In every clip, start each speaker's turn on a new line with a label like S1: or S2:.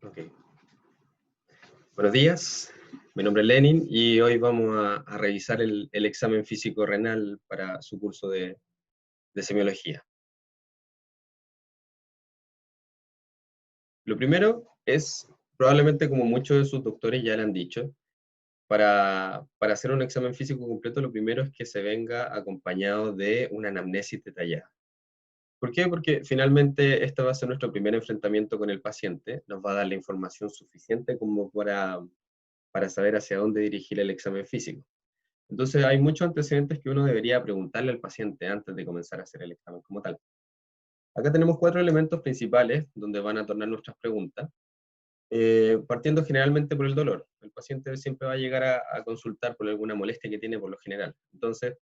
S1: Ok. Buenos días, mi nombre es Lenin y hoy vamos a revisar el examen físico renal para su curso de semiología. Lo primero es, probablemente como muchos de sus doctores ya le han dicho, para hacer un examen físico completo, lo primero es que se venga acompañado de una anamnesis detallada. ¿Por qué? Porque finalmente este va a ser nuestro primer enfrentamiento con el paciente, nos va a dar la información suficiente como para saber hacia dónde dirigir el examen físico. Entonces hay muchos antecedentes que uno debería preguntarle al paciente antes de comenzar a hacer el examen como tal. Acá tenemos 4 elementos principales donde van a tornar nuestras preguntas, partiendo generalmente por el dolor. El paciente siempre va a llegar a consultar por alguna molestia que tiene por lo general. Entonces,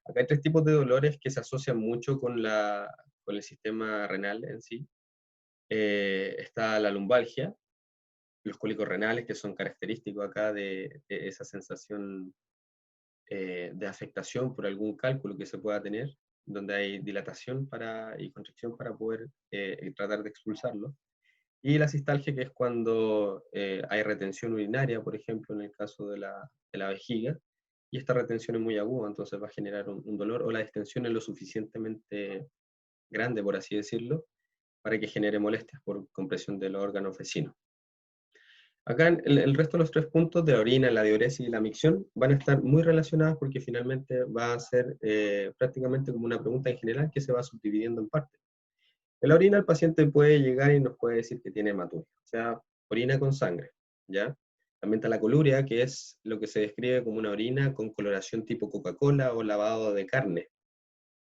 S1: acá hay 3 tipos de dolores que se asocian mucho con el sistema renal en sí. Está la lumbalgia, los cólicos renales, que son característicos acá de esa sensación de afectación por algún cálculo que se pueda tener, donde hay dilatación y contracción para poder tratar de expulsarlo. Y la cistalgia, que es cuando hay retención urinaria, por ejemplo, en el caso de la vejiga, y esta retención es muy aguda, entonces va a generar un dolor, o la distensión es lo suficientemente grande, por así decirlo, para que genere molestias por compresión de los órganos vecinos. Acá el resto de los 3 puntos de la orina, la diuresis y la micción van a estar muy relacionadas porque finalmente va a ser prácticamente como una pregunta en general que se va subdividiendo en partes. En la orina el paciente puede llegar y nos puede decir que tiene hematuria, o sea, orina con sangre, ¿ya? También está la coluria, que es lo que se describe como una orina con coloración tipo Coca-Cola o lavado de carne.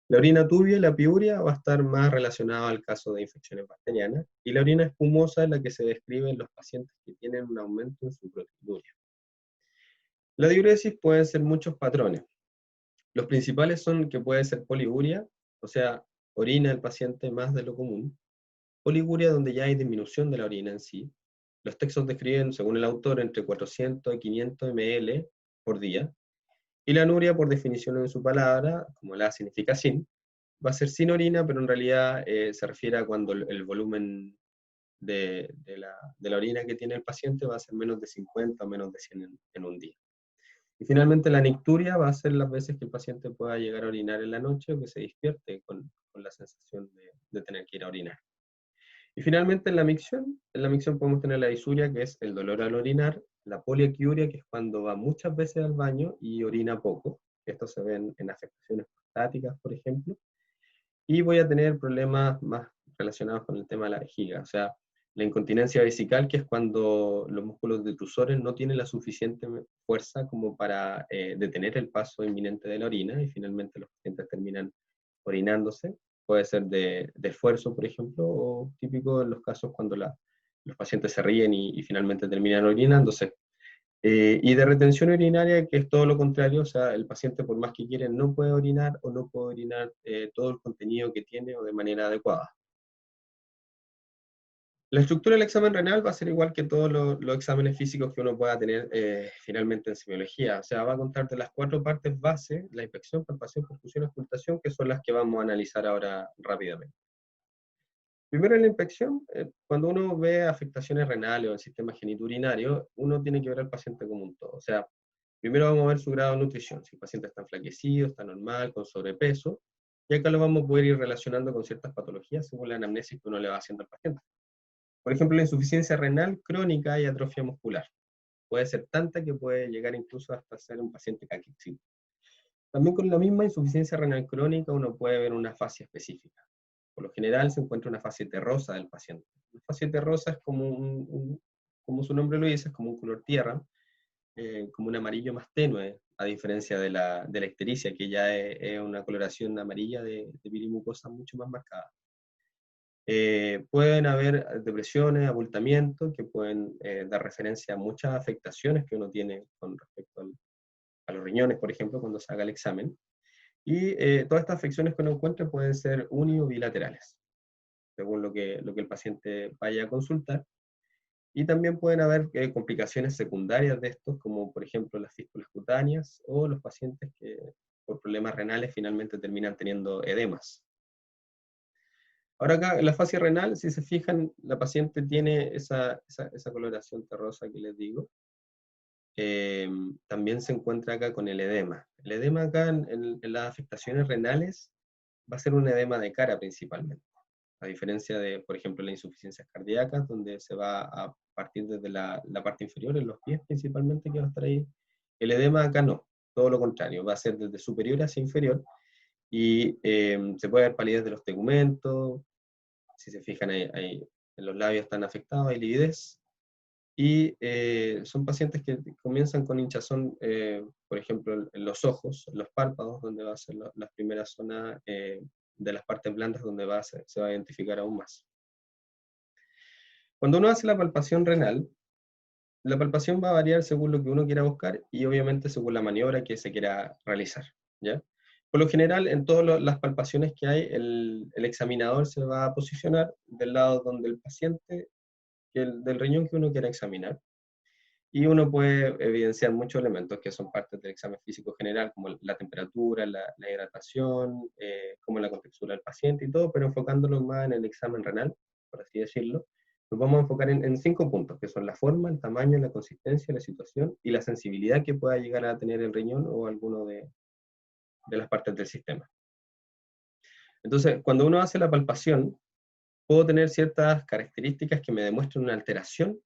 S1: La orina turbia y la piuria va a estar más relacionada al caso de infecciones bacterianas, y la orina espumosa es la que se describe en los pacientes que tienen un aumento en su proteinuria. La diuresis pueden ser muchos patrones. Los principales son que puede ser poliuria, o sea, orina el paciente más de lo común, oliguria donde ya hay disminución de la orina en sí. Los textos describen, según el autor, entre 400 y 500 ml por día, y la anuria, por definición en su palabra, como la significa sin, va a ser sin orina, pero en realidad se refiere a cuando el volumen de la orina que tiene el paciente va a ser menos de 50 o menos de 100 en un día. Y finalmente la nicturia va a ser las veces que el paciente pueda llegar a orinar en la noche o que se despierte con la sensación de tener que ir a orinar. Y finalmente en la micción podemos tener la disuria, que es el dolor al orinar, la poliaquiuria, que es cuando va muchas veces al baño y orina poco. Esto se ve en afectaciones prostáticas, por ejemplo. Y voy a tener problemas más relacionados con el tema de la vejiga, o sea, la incontinencia vesical, que es cuando los músculos detrusores no tienen la suficiente fuerza como para detener el paso inminente de la orina, y finalmente los pacientes terminan orinándose. Puede ser de esfuerzo, por ejemplo, o típico en los casos cuando los pacientes se ríen y finalmente terminan orinándose. Y de retención urinaria, que es todo lo contrario, o sea, el paciente por más que quiere no puede orinar o no puede orinar todo el contenido que tiene o de manera adecuada. La estructura del examen renal va a ser igual que todos los exámenes físicos que uno pueda tener finalmente en semiología. O sea, va a contar de las 4 partes base: la inspección, palpación, perfusión, auscultación, que son las que vamos a analizar ahora rápidamente. Primero, en la inspección, cuando uno ve afectaciones renales o el sistema genitourinario, uno tiene que ver al paciente como un todo. O sea, primero vamos a ver su grado de nutrición, si el paciente está enflaquecido, está normal, con sobrepeso, y acá lo vamos a poder ir relacionando con ciertas patologías según la anamnesis que uno le va haciendo al paciente. Por ejemplo, la insuficiencia renal crónica y atrofia muscular. Puede ser tanta que puede llegar incluso hasta ser un paciente caquexil. También con la misma insuficiencia renal crónica uno puede ver una fascia específica. Por lo general se encuentra una fascia terrosa del paciente. La fascia terrosa es como su nombre lo dice, es como un color tierra, como un amarillo más tenue, a diferencia de la ictericia, que ya es una coloración amarilla de piel y mucosa mucho más marcada. Pueden haber depresiones, abultamientos, que pueden dar referencia a muchas afectaciones que uno tiene con respecto a los riñones, por ejemplo, cuando se haga el examen. Y todas estas afecciones que uno encuentra pueden ser uni o bilaterales, según lo que el paciente vaya a consultar. Y también pueden haber complicaciones secundarias de estos, como por ejemplo las fístulas cutáneas o los pacientes que por problemas renales finalmente terminan teniendo edemas. Ahora acá, en la fascia renal, si se fijan, la paciente tiene esa coloración terrosa que les digo. También se encuentra acá con el edema. El edema acá en las afectaciones renales va a ser un edema de cara principalmente, a diferencia de, por ejemplo, las insuficiencias cardíacas, donde se va a partir desde la parte inferior, en los pies principalmente, que va a estar ahí. El edema acá no, todo lo contrario, va a ser desde superior hacia inferior, y se puede ver palidez de los tegumentos, si se fijan ahí en los labios están afectados, hay lividez, y son pacientes que comienzan con hinchazón, por ejemplo, en los ojos, en los párpados, donde va a ser las primeras zonas de las partes blandas donde se va a identificar aún más. Cuando uno hace la palpación renal, la palpación va a variar según lo que uno quiera buscar y obviamente según la maniobra que se quiera realizar, ¿ya? Por lo general, en todas las palpaciones que hay, el examinador se va a posicionar del lado donde el paciente, del riñón que uno quiera examinar. Y uno puede evidenciar muchos elementos que son partes del examen físico general, como la temperatura, la hidratación, como la contextura del paciente y todo, pero enfocándolo más en el examen renal, por así decirlo, nos vamos a enfocar en 5 puntos, que son la forma, el tamaño, la consistencia, la situación y la sensibilidad que pueda llegar a tener el riñón o alguno de las partes del sistema. Entonces, cuando uno hace la palpación, puedo tener ciertas características que me demuestren una alteración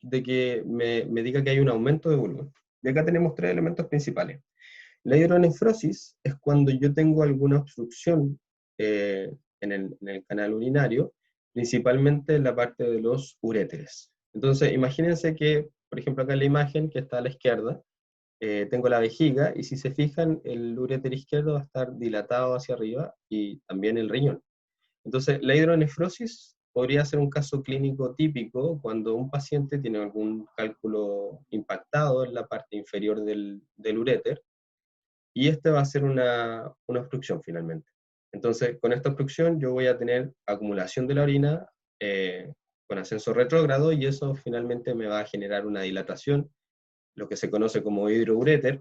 S1: de que me diga que hay un aumento de volumen. Y acá tenemos 3 elementos principales. La hidronefrosis es cuando yo tengo alguna obstrucción en el canal urinario, principalmente en la parte de los uréteres. Entonces, imagínense que, por ejemplo, acá en la imagen que está a la izquierda, tengo la vejiga, y si se fijan, el uréter izquierdo va a estar dilatado hacia arriba y también el riñón. Entonces, la hidronefrosis podría ser un caso clínico típico cuando un paciente tiene algún cálculo impactado en la parte inferior del uréter, y este va a ser una obstrucción finalmente. Entonces, con esta obstrucción yo voy a tener acumulación de la orina con ascenso retrógrado, y eso finalmente me va a generar una dilatación, lo que se conoce como hidrouréter,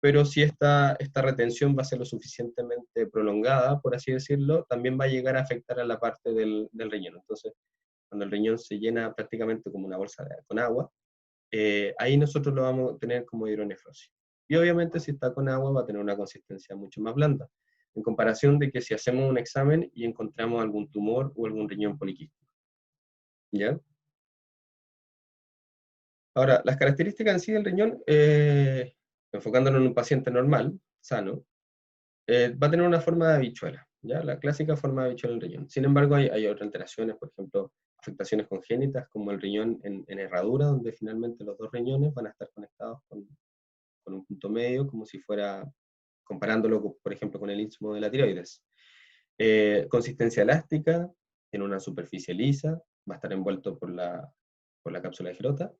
S1: pero si esta retención va a ser lo suficientemente prolongada, por así decirlo, también va a llegar a afectar a la parte del riñón. Entonces, cuando el riñón se llena prácticamente como una bolsa con agua, ahí nosotros lo vamos a tener como hidronefrosis. Y obviamente si está con agua va a tener una consistencia mucho más blanda, en comparación de que si hacemos un examen y encontramos algún tumor o algún riñón poliquístico. ¿Ya? Ahora, las características en sí del riñón, enfocándonos en un paciente normal, sano, va a tener una forma de habichuela, ¿ya? La clásica forma de habichuela en el riñón. Sin embargo, hay otras alteraciones, por ejemplo, afectaciones congénitas, como el riñón en herradura, donde finalmente los 2 riñones van a estar conectados con un punto medio, como si fuera, comparándolo, por ejemplo, con el istmo de la tiroides. Consistencia elástica, tiene una superficie lisa, va a estar envuelto por la cápsula de Gerota.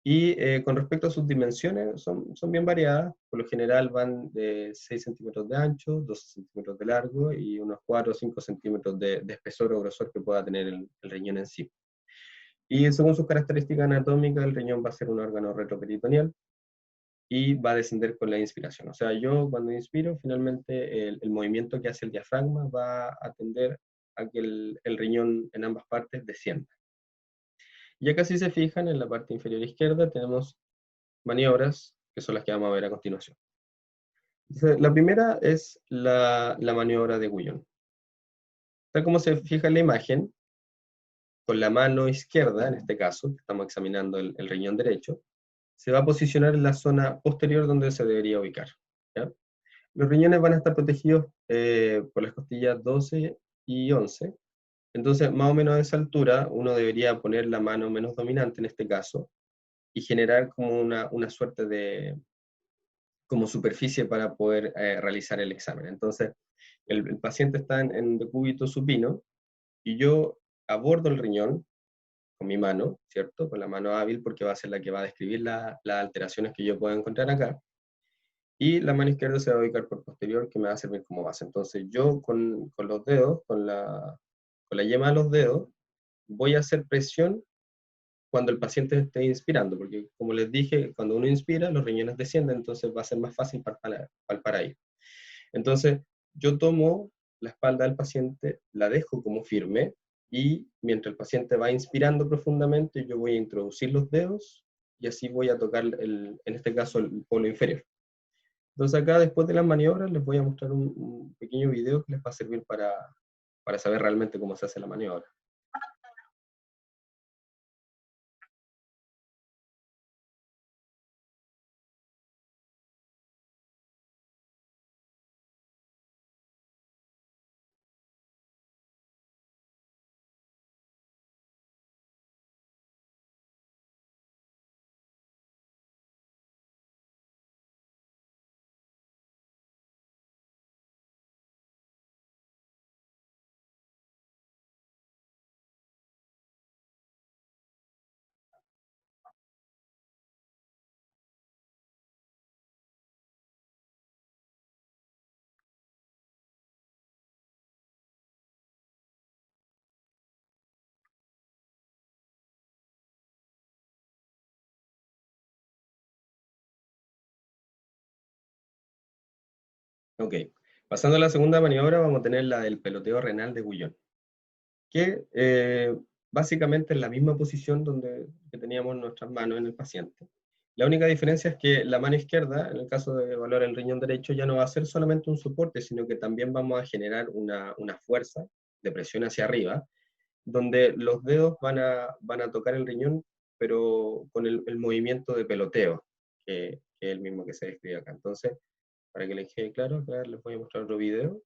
S1: Y con respecto a sus dimensiones, son bien variadas. Por lo general van de 6 centímetros de ancho, 12 centímetros de largo y unos 4 o 5 centímetros de espesor o grosor que pueda tener el riñón en sí. Y según sus características anatómicas, el riñón va a ser un órgano retroperitoneal y va a descender con la inspiración. O sea, yo cuando inspiro, finalmente el movimiento que hace el diafragma va a tender a que el riñón en ambas partes descienda. Y acá, si se fijan, en la parte inferior izquierda tenemos maniobras, que son las que vamos a ver a continuación. Entonces, la primera es la maniobra de Guyon. Tal como se fija en la imagen, con la mano izquierda, en este caso, que estamos examinando el riñón derecho, se va a posicionar en la zona posterior donde se debería ubicar, ¿ya? Los riñones van a estar protegidos por las costillas 12 y 11. Entonces, más o menos a esa altura, uno debería poner la mano menos dominante en este caso y generar como una suerte de como superficie para poder realizar el examen. Entonces, el paciente está en decúbito supino y yo abordo el riñón con mi mano, ¿cierto? Con la mano hábil, porque va a ser la que va a describir las alteraciones que yo pueda encontrar acá. Y la mano izquierda se va a ubicar por posterior, que me va a servir como base. Entonces yo con los dedos, con la yema de los dedos, voy a hacer presión cuando el paciente esté inspirando, porque como les dije, cuando uno inspira, los riñones descienden, entonces va a ser más fácil palpar ahí. Entonces, yo tomo la espalda del paciente, la dejo como firme y mientras el paciente va inspirando profundamente, yo voy a introducir los dedos y así voy a tocar, en este caso, el polo inferior. Entonces acá, después de las maniobras, les voy a mostrar un pequeño video que les va a servir para saber realmente cómo se hace la maniobra. Ok, pasando a la segunda maniobra, vamos a tener la del peloteo renal de Guyon, que básicamente es la misma posición que teníamos nuestras manos en el paciente. La única diferencia es que la mano izquierda, en el caso de evaluar el riñón derecho, ya no va a ser solamente un soporte, sino que también vamos a generar una fuerza de presión hacia arriba, donde los dedos van a tocar el riñón, pero con el movimiento de peloteo, que es el mismo que se describe acá. Entonces, para que les quede claro, acá les voy a mostrar otro video.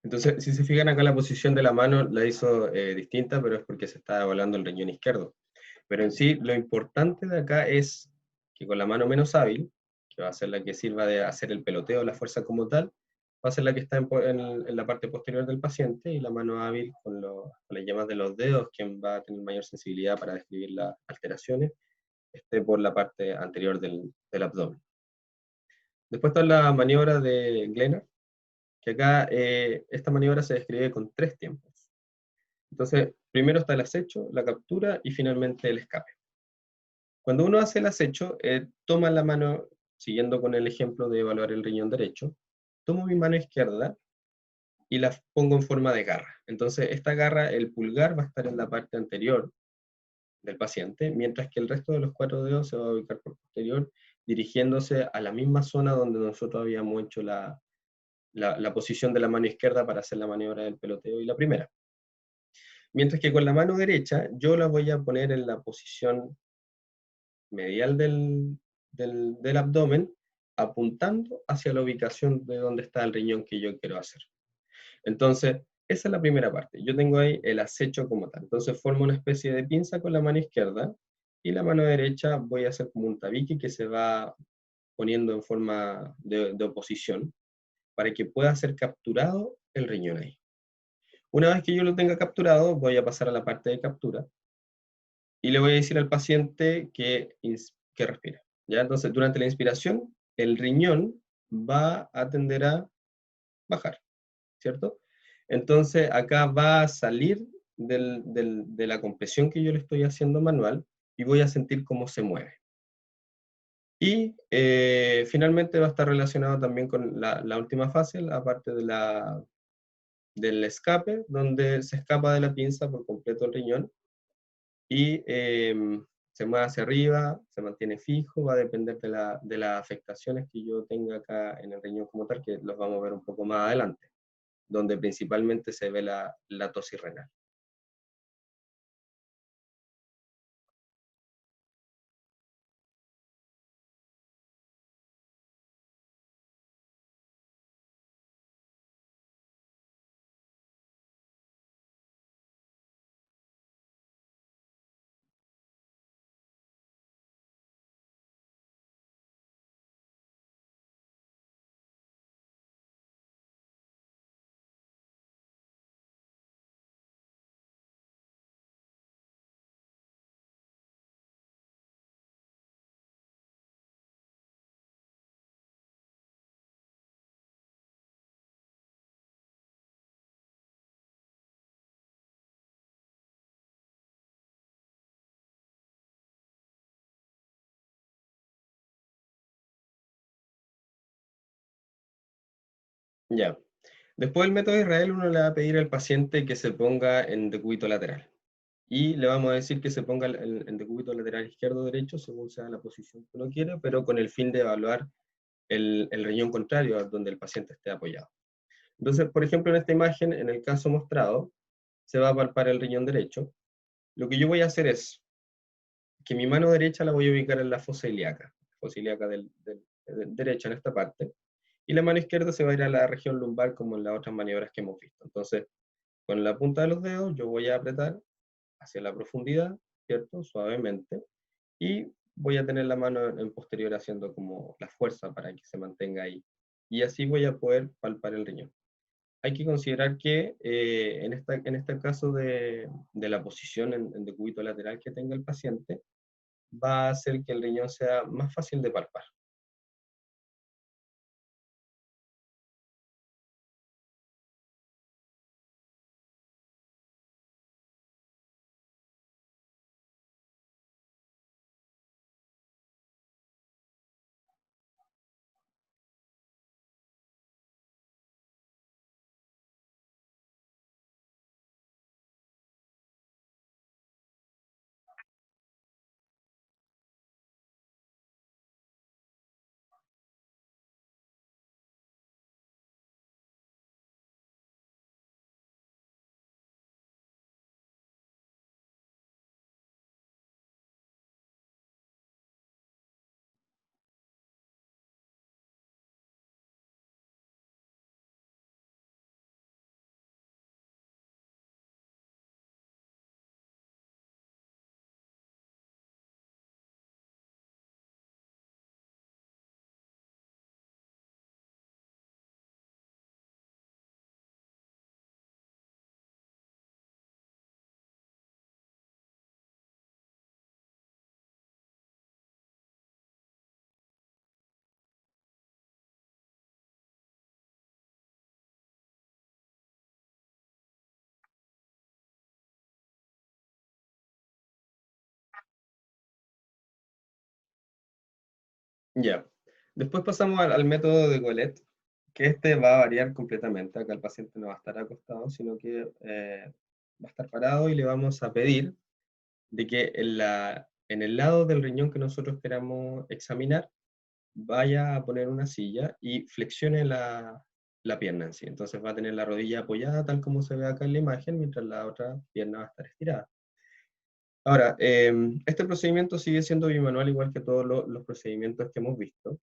S1: Entonces, si se fijan acá, la posición de la mano la hizo distinta, pero es porque se está evaluando el riñón izquierdo. Pero en sí, lo importante de acá es que con la mano menos hábil, que va a ser la que sirva de hacer el peloteo, la fuerza como tal, va a ser la que está en la parte posterior del paciente, y la mano hábil con las yemas de los dedos, quien va a tener mayor sensibilidad para describir las alteraciones, esté por la parte anterior del abdomen. Después está la maniobra de Glenner, que acá esta maniobra se describe con 3 tiempos. Entonces, primero está el acecho, la captura y finalmente el escape. Cuando uno hace el acecho, toma la mano, siguiendo con el ejemplo de evaluar el riñón derecho, tomo mi mano izquierda y la pongo en forma de garra. Entonces, esta garra, el pulgar va a estar en la parte anterior del paciente, mientras que el resto de los 4 dedos se va a ubicar por posterior, dirigiéndose a la misma zona donde nosotros habíamos hecho la posición de la mano izquierda para hacer la maniobra del peloteo y la primera. Mientras que con la mano derecha yo la voy a poner en la posición medial del abdomen, apuntando hacia la ubicación de donde está el riñón que yo quiero hacer. Entonces, esa es la primera parte. Yo tengo ahí el acecho como tal. Entonces formo una especie de pinza con la mano izquierda y la mano derecha voy a hacer como un tabique que se va poniendo en forma de oposición para que pueda ser capturado el riñón ahí. Una vez que yo lo tenga capturado, voy a pasar a la parte de captura y le voy a decir al paciente que respire. ¿Ya? Entonces, durante la inspiración, el riñón va a tender a bajar, ¿cierto? Entonces, acá va a salir de la compresión que yo le estoy haciendo manual y voy a sentir cómo se mueve. Y finalmente va a estar relacionado también con la última fase, la parte del escape, donde se escapa de la pinza por completo el riñón y se mueve hacia arriba, se mantiene fijo, va a depender de las afectaciones que yo tenga acá en el riñón como tal, que los vamos a ver un poco más adelante, donde principalmente se ve la tosis renal. Ya. Después del método de Israel, uno le va a pedir al paciente que se ponga en decúbito lateral. Y le vamos a decir que se ponga en decúbito lateral izquierdo o derecho, según sea la posición que uno quiera, pero con el fin de evaluar el riñón contrario a donde el paciente esté apoyado. Entonces, por ejemplo, en esta imagen, en el caso mostrado, se va a palpar el riñón derecho. Lo que yo voy a hacer es que mi mano derecha la voy a ubicar en la fosa ilíaca derecha en esta parte, y la mano izquierda se va a ir a la región lumbar como en las otras maniobras que hemos visto. Entonces, con la punta de los dedos yo voy a apretar hacia la profundidad, ¿cierto? Suavemente, y voy a tener la mano en posterior haciendo como la fuerza para que se mantenga ahí. Y así voy a poder palpar el riñón. Hay que considerar que en este caso de la posición en decúbito lateral que tenga el paciente, va a hacer que el riñón sea más fácil de palpar. Ya. Después pasamos al método de Golet, que este va a variar completamente. Acá el paciente no va a estar acostado, sino que va a estar parado y le vamos a pedir de que en el lado del riñón que nosotros queramos examinar, vaya a poner una silla y flexione la pierna en sí. Entonces va a tener la rodilla apoyada tal como se ve acá en la imagen, mientras la otra pierna va a estar estirada. Ahora, este procedimiento sigue siendo bimanual igual que todos los procedimientos que hemos visto.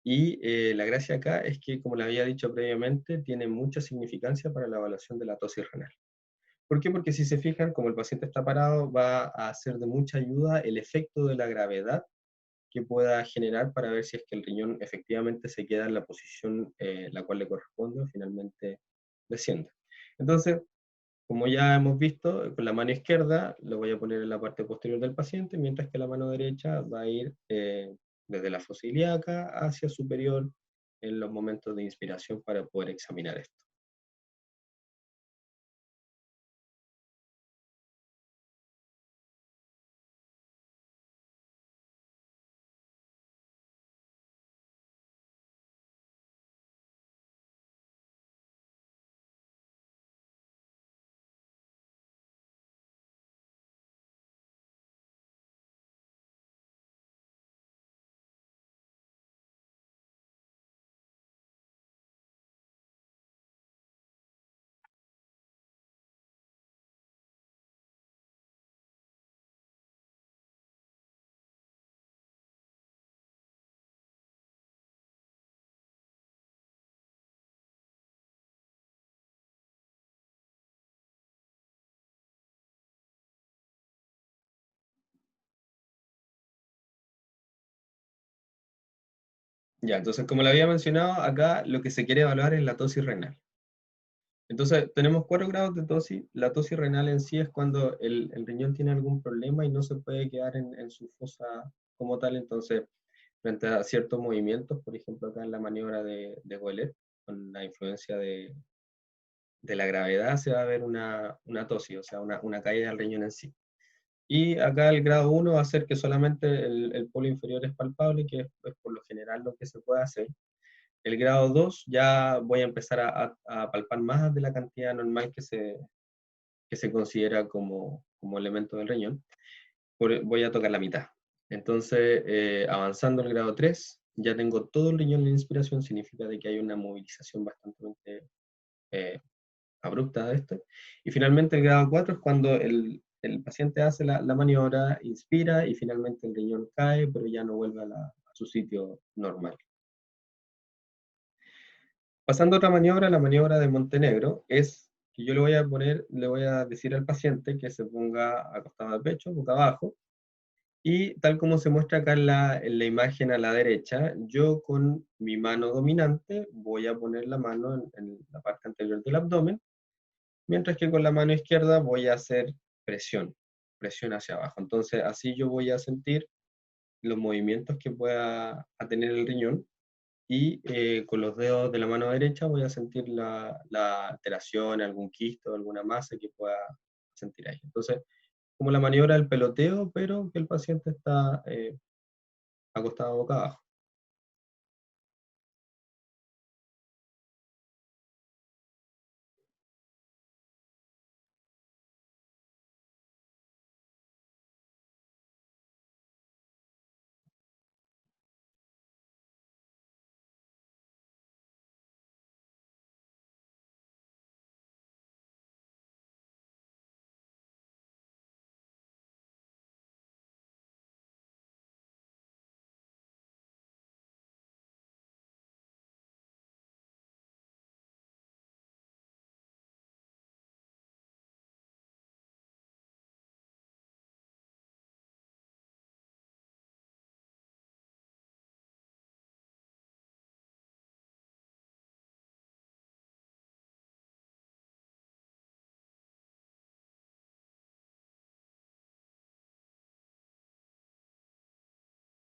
S1: Y la gracia acá es que, como le había dicho previamente, tiene mucha significancia para la evaluación de la tosis renal. ¿Por qué? Porque si se fijan, como el paciente está parado, va a ser de mucha ayuda el efecto de la gravedad que pueda generar para ver si es que el riñón efectivamente se queda en la posición la cual le corresponde o finalmente desciende. Entonces, como ya hemos visto, con la mano izquierda lo voy a poner en la parte posterior del paciente, mientras que la mano derecha va a ir desde la fosa ilíaca hacia superior en los momentos de inspiración para poder examinar esto. Ya, entonces como le había mencionado, acá lo que se quiere evaluar es la tosis renal. Entonces, tenemos 4 grados de tosis. La tosis renal en sí es cuando el riñón tiene algún problema y no se puede quedar en su fosa como tal. Entonces, frente a ciertos movimientos, por ejemplo, acá en la maniobra de Goelet, con la influencia de la gravedad, se va a ver una tosis, o sea, una caída del riñón en sí. Y acá el grado 1 va a ser que solamente el polo inferior es palpable, que es por lo general lo que se puede hacer. El grado 2 ya voy a empezar a palpar más de la cantidad normal que se considera como elemento del riñón. Voy a tocar la mitad. Entonces, avanzando al grado 3, ya tengo todo el riñón en inspiración, significa de que hay una movilización bastante eh, abrupta de esto. Y finalmente el grado 4 es cuando el paciente hace la maniobra, inspira y finalmente el riñón cae, pero ya no vuelve a su sitio normal. Pasando a otra maniobra, la maniobra de Montenegro es que yo le voy a decir al paciente que se ponga acostado al pecho, boca abajo, y tal como se muestra acá en la imagen a la derecha, yo con mi mano dominante voy a poner la mano en la parte anterior del abdomen, mientras que con la mano izquierda voy a hacer presión, presión hacia abajo. Entonces así yo voy a sentir los movimientos que pueda a tener el riñón y con los dedos de la mano derecha voy a sentir la alteración, algún quisto, alguna masa que pueda sentir ahí. Entonces, como la maniobra del peloteo, pero que el paciente está acostado boca abajo.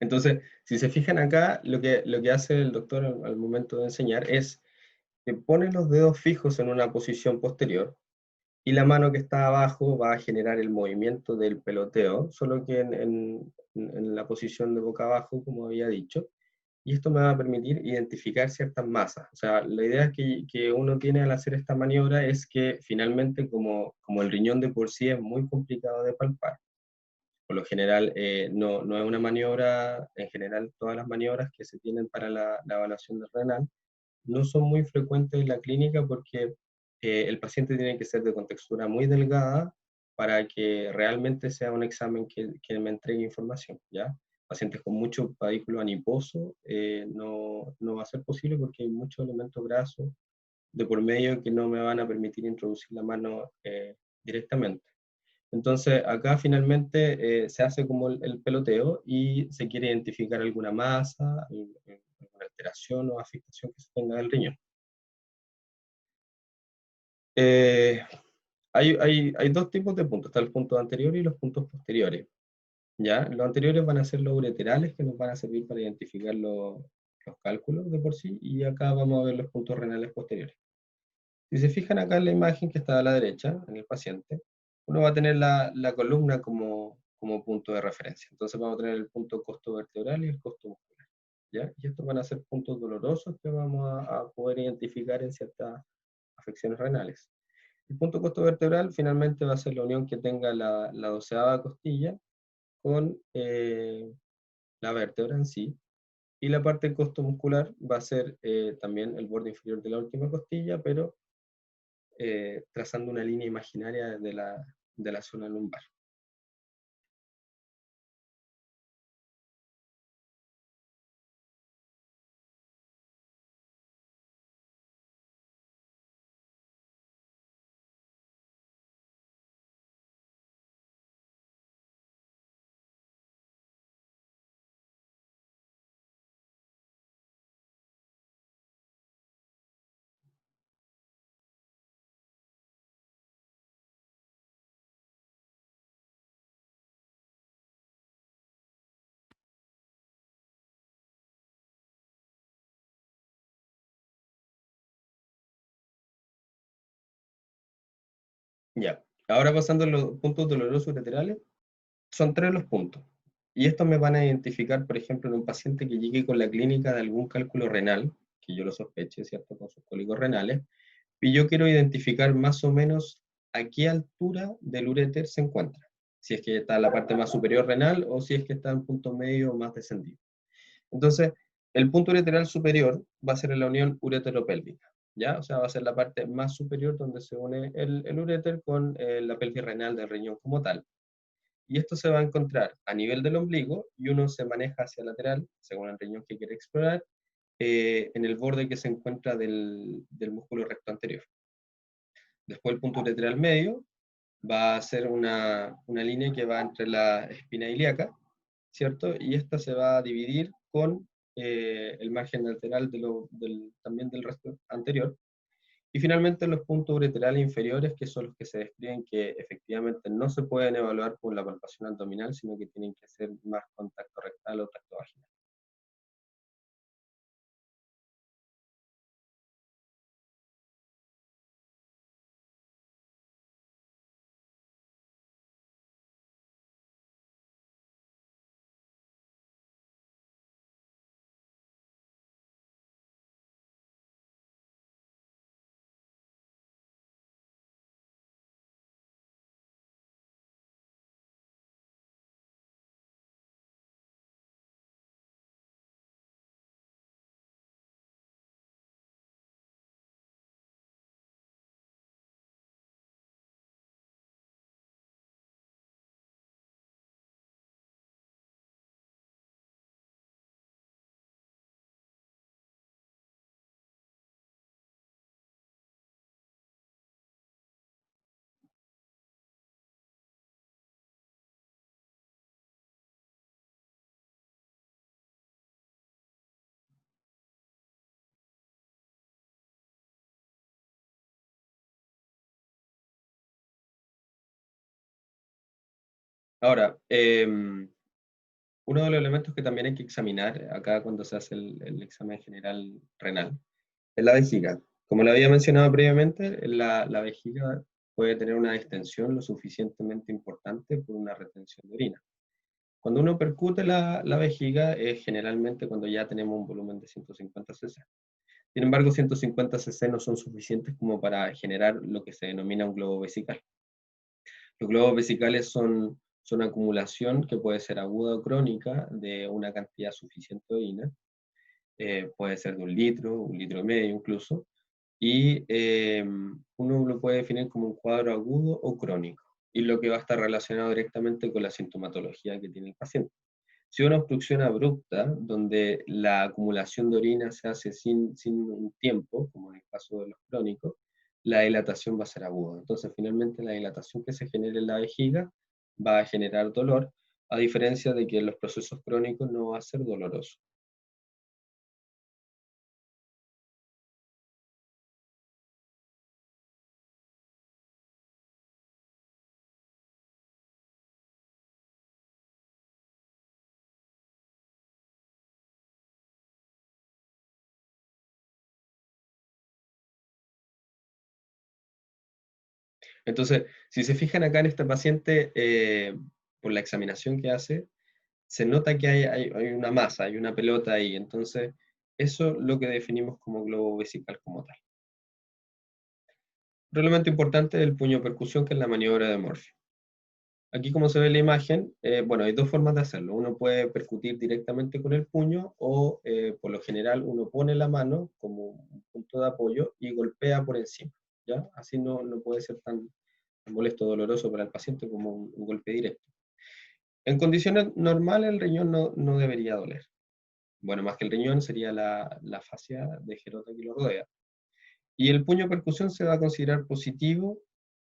S1: Entonces, si se fijan acá, lo que hace el doctor al momento de enseñar es que pone los dedos fijos en una posición posterior y la mano que está abajo va a generar el movimiento del peloteo, solo que en la posición de boca abajo, como había dicho, y esto me va a permitir identificar ciertas masas. O sea, la idea que uno tiene al hacer esta maniobra es que finalmente, como el riñón de por sí es muy complicado de palpar, por lo general no es una maniobra, en general todas las maniobras que se tienen para la evaluación del renal no son muy frecuentes en la clínica porque el paciente tiene que ser de contextura muy delgada para que realmente sea un examen que me entregue información, ¿ya? Pacientes con mucho padículo adiposo no va a ser posible porque hay muchos elementos grasos de por medio que no me van a permitir introducir la mano directamente. Entonces, acá finalmente se hace como el peloteo y se quiere identificar alguna masa, alguna alteración o afectación que se tenga del riñón. Eh, hay dos tipos de puntos, está el punto anterior y los puntos posteriores. ¿Ya? Los anteriores van a ser los ureterales, que nos van a servir para identificar los cálculos de por sí, y acá vamos a ver los puntos renales posteriores. Si se fijan acá en la imagen que está a la derecha, en el paciente, uno va a tener la columna como punto de referencia. Entonces vamos a tener el punto costo vertebral y el costo muscular. ¿Ya? Y estos van a ser puntos dolorosos que vamos a poder identificar en ciertas afecciones renales. El punto costo vertebral finalmente va a ser la unión que tenga la doceava costilla con la vértebra en sí. Y la parte costo muscular va a ser también el borde inferior de la última costilla, pero trazando una línea imaginaria de la zona lumbar. Ya, ahora pasando a los puntos dolorosos laterales, son tres los puntos. Y estos me van a identificar, por ejemplo, en un paciente que llegue con la clínica de algún cálculo renal, que yo lo sospeche, ¿cierto? Con sus cólicos renales, y yo quiero identificar más o menos a qué altura del uréter se encuentra, si es que está en la parte más superior renal o si es que está en punto medio o más descendido. Entonces, el punto ureteral superior va a ser en la unión ureteropélvica, ¿ya? O sea, va a ser la parte más superior donde se une el uréter con la pelvis renal del riñón como tal. Y esto se va a encontrar a nivel del ombligo y uno se maneja hacia lateral, según el riñón que quiere explorar, en el borde que se encuentra del músculo recto anterior. Después el punto ureteral medio va a ser una línea que va entre la espina ilíaca, ¿cierto? Y esta se va a dividir con el margen lateral también del resto anterior. Y finalmente los puntos ureterales inferiores, que son los que se describen que efectivamente no se pueden evaluar por la palpación abdominal, sino que tienen que ser más contacto rectal o tacto vaginal. Ahora, uno de los elementos que también hay que examinar acá cuando se hace el examen general renal es la vejiga. Como lo había mencionado previamente, la vejiga puede tener una extensión lo suficientemente importante por una retención de orina. Cuando uno percute la vejiga es generalmente cuando ya tenemos un volumen de 150 cc. Sin embargo, 150 cc no son suficientes como para generar lo que se denomina un globo vesical. Los globos vesicales son acumulación que puede ser aguda o crónica de una cantidad suficiente de orina, puede ser de un litro y medio incluso, y uno lo puede definir como un cuadro agudo o crónico, y lo que va a estar relacionado directamente con la sintomatología que tiene el paciente. Si una obstrucción abrupta, donde la acumulación de orina se hace sin un tiempo, como en el caso de los crónicos, la dilatación va a ser aguda. Entonces, finalmente, la dilatación que se genere en la vejiga va a generar dolor, a diferencia de que en los procesos crónicos no va a ser doloroso. Entonces, si se fijan acá en este paciente, por la examinación que hace, se nota que hay una masa, hay una pelota ahí. Entonces, eso es lo que definimos como globo vesical como tal. Otro elemento importante es el puño de percusión, que es la maniobra de Murphy. Aquí, como se ve en la imagen, bueno, hay dos formas de hacerlo. Uno puede percutir directamente con el puño o, por lo general, uno pone la mano como un punto de apoyo y golpea por encima, ¿ya? Así no puede ser tan molesto o doloroso para el paciente como un golpe directo. En condiciones normales, el riñón no debería doler. Bueno, más que el riñón sería la fascia de Gerota que lo rodea. Y el puño de percusión se va a considerar positivo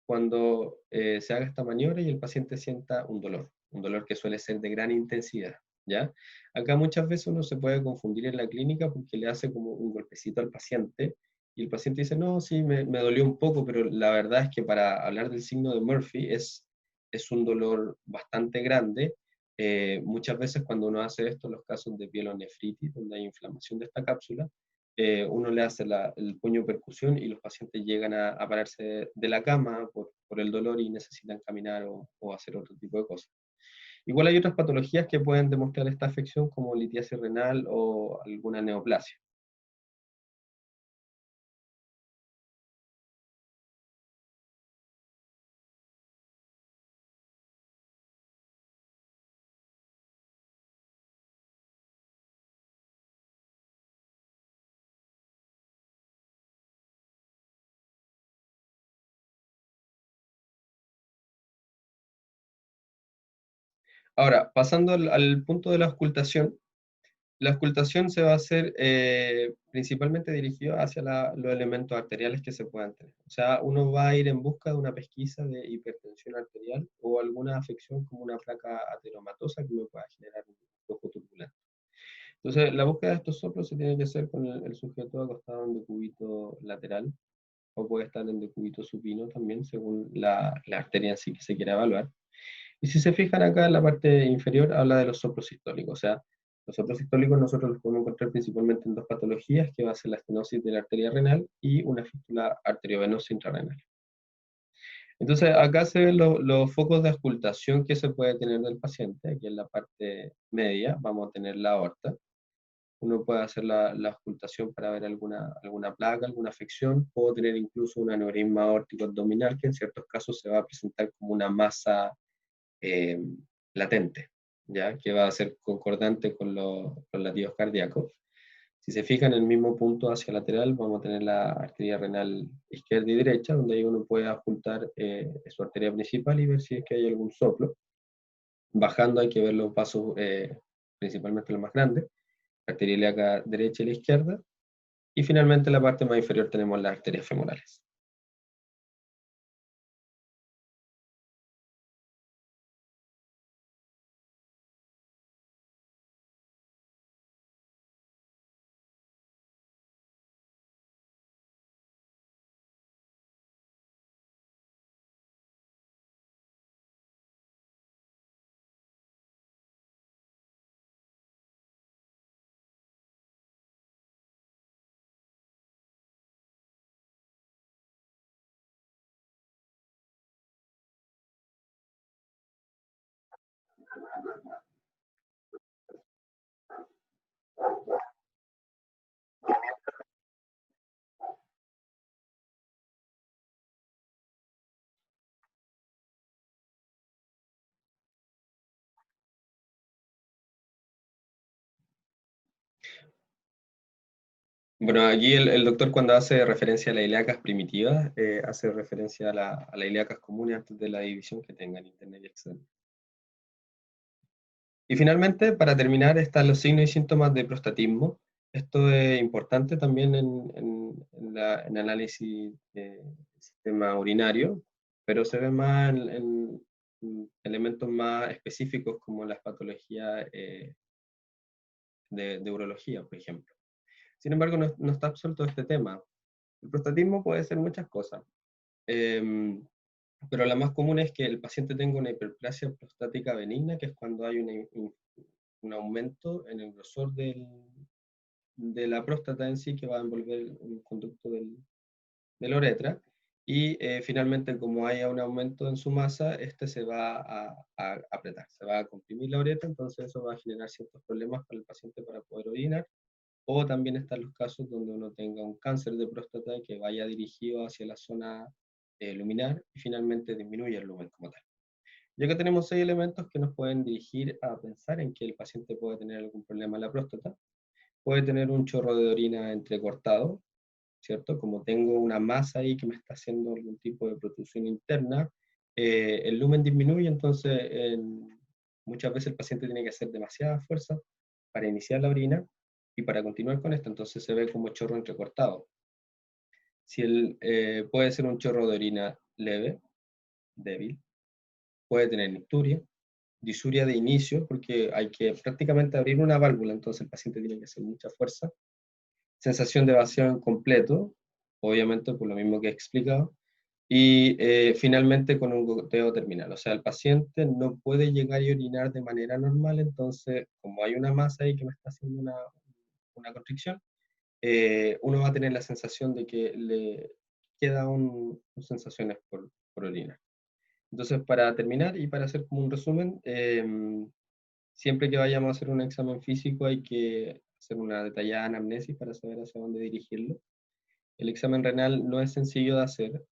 S1: cuando se haga esta maniobra y el paciente sienta un dolor que suele ser de gran intensidad, ¿ya? Acá muchas veces uno se puede confundir en la clínica porque le hace como un golpecito al paciente y el paciente dice, no, sí, me dolió un poco, pero la verdad es que para hablar del signo de Murphy es un dolor bastante grande. Muchas veces cuando uno hace esto, en los casos de pielonefritis, donde hay inflamación de esta cápsula, uno le hace el puño de percusión y los pacientes llegan a pararse de la cama por el dolor y necesitan caminar o hacer otro tipo de cosas. Igual hay otras patologías que pueden demostrar esta afección como litiasis renal o alguna neoplasia. Ahora, pasando al punto de la auscultación se va a hacer principalmente dirigido hacia los elementos arteriales que se puedan tener. O sea, uno va a ir en busca de una pesquisa de hipertensión arterial o alguna afección como una placa ateromatosa que me pueda generar un flujo turbulento. Entonces, la búsqueda de estos soplos se tiene que hacer con el sujeto acostado en decúbito lateral o puede estar en decúbito supino también, según la arteria en sí que se quiera evaluar. Y si se fijan acá en la parte inferior, habla de los soplos sistólicos. O sea, los soplos sistólicos nosotros los podemos encontrar principalmente en dos patologías, que va a ser la estenosis de la arteria renal y una fístula arteriovenosa intrarrenal. Entonces, acá se ven los focos de auscultación que se puede tener del paciente. Aquí en la parte media vamos a tener la aorta. Uno puede hacer la auscultación para ver alguna placa, alguna afección. Puedo tener incluso un aneurisma aórtico abdominal, que en ciertos casos se va a presentar como una masa eh, latente, ¿ya? Que va a ser concordante con los latidos cardíacos. Si se fijan en el mismo punto hacia lateral, vamos a tener la arteria renal izquierda y derecha, donde ahí uno puede ocultar su arteria principal y ver si es que hay algún soplo. Bajando hay que ver los vasos, principalmente los más grandes, la arteria ilíaca derecha y la izquierda, y finalmente en la parte más inferior tenemos las arterias femorales. Bueno, aquí el doctor cuando hace referencia a las ilíacas primitivas, hace referencia a las ilíacas comunes antes de la división que tengan interna y externa. Y finalmente, para terminar, están los signos y síntomas de prostatismo. Esto es importante también en análisis del sistema urinario, pero se ve más en elementos más específicos como las patologías de urología, por ejemplo. Sin embargo, no está absuelto este tema. El prostatismo puede ser muchas cosas, eh, pero la más común es que el paciente tenga una hiperplasia prostática benigna, que es cuando hay un aumento en el grosor de la próstata en sí que va a envolver un conducto de la uretra. Y finalmente, como haya un aumento en su masa, este se va a apretar, se va a comprimir la uretra, entonces eso va a generar ciertos problemas para el paciente para poder orinar. O también están los casos donde uno tenga un cáncer de próstata que vaya dirigido hacia la zona luminar y finalmente disminuye el lumen como tal. Ya que tenemos 6 elementos que nos pueden dirigir a pensar en que el paciente puede tener algún problema en la próstata, puede tener un chorro de orina entrecortado, ¿cierto? Como tengo una masa ahí que me está haciendo algún tipo de protrusión interna, el lumen disminuye, entonces muchas veces el paciente tiene que hacer demasiada fuerza para iniciar la orina y para continuar con esto, entonces se ve como chorro entrecortado. Si puede ser un chorro de orina leve, débil, puede tener nicturia, disuria de inicio, porque hay que prácticamente abrir una válvula, entonces el paciente tiene que hacer mucha fuerza, sensación de vacío incompleto, obviamente por lo mismo que he explicado, y finalmente con un goteo terminal. O sea, el paciente no puede llegar y orinar de manera normal, entonces como hay una masa ahí que me está haciendo una constricción, uno va a tener la sensación de que le queda sensaciones por orinar. Entonces, para terminar y para hacer como un resumen, siempre que vayamos a hacer un examen físico hay que hacer una detallada anamnesis para saber hacia dónde dirigirlo. El examen renal no es sencillo de hacer,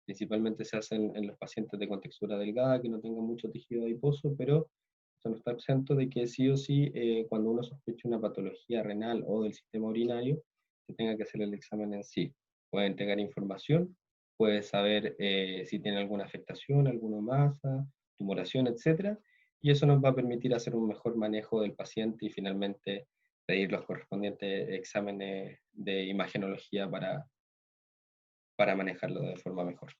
S1: principalmente se hace en los pacientes de contextura delgada que no tengan mucho tejido adiposo, pero eso no está exento de que sí o sí, cuando uno sospecha una patología renal o del sistema urinario, se tenga que hacer el examen en sí. Puede entregar información, puede saber si tiene alguna afectación, alguna masa, tumoración, etc. y eso nos va a permitir hacer un mejor manejo del paciente y finalmente pedir los correspondientes exámenes de imagenología para manejarlo de forma mejor.